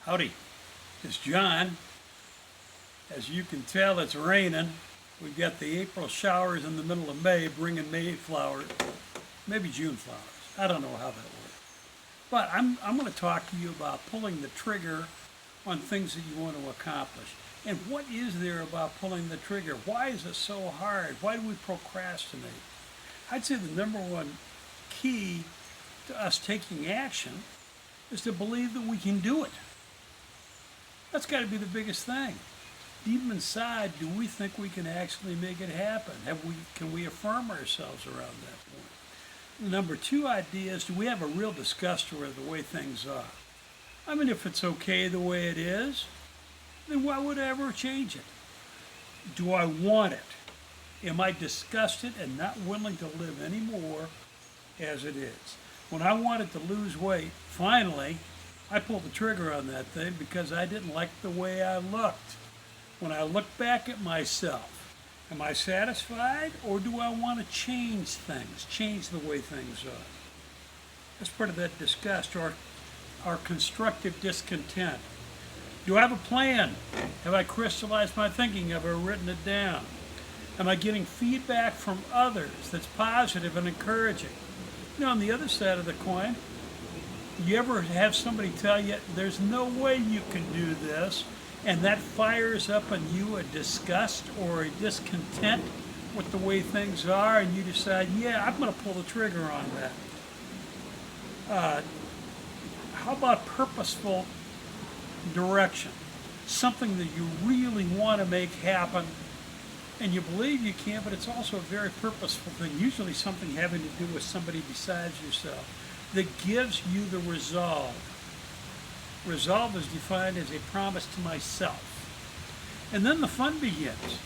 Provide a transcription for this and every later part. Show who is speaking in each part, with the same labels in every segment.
Speaker 1: Howdy, it's John. As you can tell, it's raining. We've got the April showers in the middle of May bringing May flowers, maybe June flowers. I don't know how that works. But I'm going to talk to you about pulling the trigger on things that you want to accomplish. And what is there about pulling the trigger? Why is it so hard? Why do we procrastinate? I'd say the number one key to us taking action is to believe that we can do it. That's got to be the biggest thing. Deep inside, do we think we can actually make it happen? Can we affirm ourselves around that point? The number two idea is, do we have a real disgust over the way things are? I mean, if it's okay the way it is, then why would I ever change it? Do I want it? Am I disgusted and not willing to live anymore as it is? When I wanted to lose weight, finally, I pulled the trigger on that thing because I didn't like the way I looked. When I look back at myself, am I satisfied, or do I want to change things, change the way things are? That's part of that disgust, or our constructive discontent. Do I have a plan? Have I crystallized my thinking? Have I written it down? Am I getting feedback from others that's positive and encouraging? You know, on the other side of the coin, you ever have somebody tell you, there's no way you can do this, and that fires up in you a disgust or a discontent with the way things are, and you decide, yeah, I'm going to pull the trigger on that. How about purposeful direction? Something that you really want to make happen, and you believe you can, but it's also a very purposeful thing, usually something having to do with somebody besides yourself, that gives you the resolve. Resolve is defined as a promise to myself. And then the fun begins.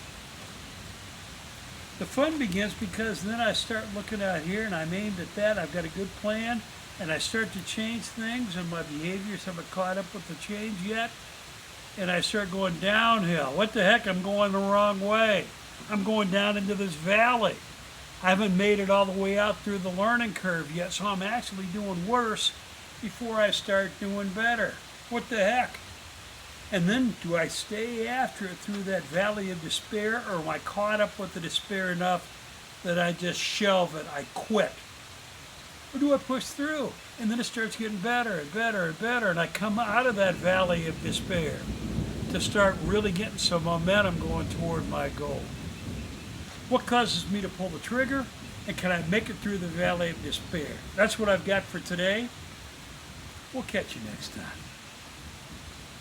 Speaker 1: The fun begins because then I start looking out here and I'm aimed at that. I've got a good plan and I start to change things and my behaviors haven't caught up with the change yet. And I start going downhill. What the heck? I'm going the wrong way. I'm going down into this valley. I haven't made it all the way out through the learning curve yet, so I'm actually doing worse before I start doing better. What the heck? And then do I stay after it through that valley of despair, or am I caught up with the despair enough that I just shelve it, I quit? Or do I push through? And then it starts getting better and better and better, and I come out of that valley of despair to start really getting some momentum going toward my goal. What causes me to pull the trigger, and can I make it through the valley of despair? That's what I've got for today. We'll catch you next time.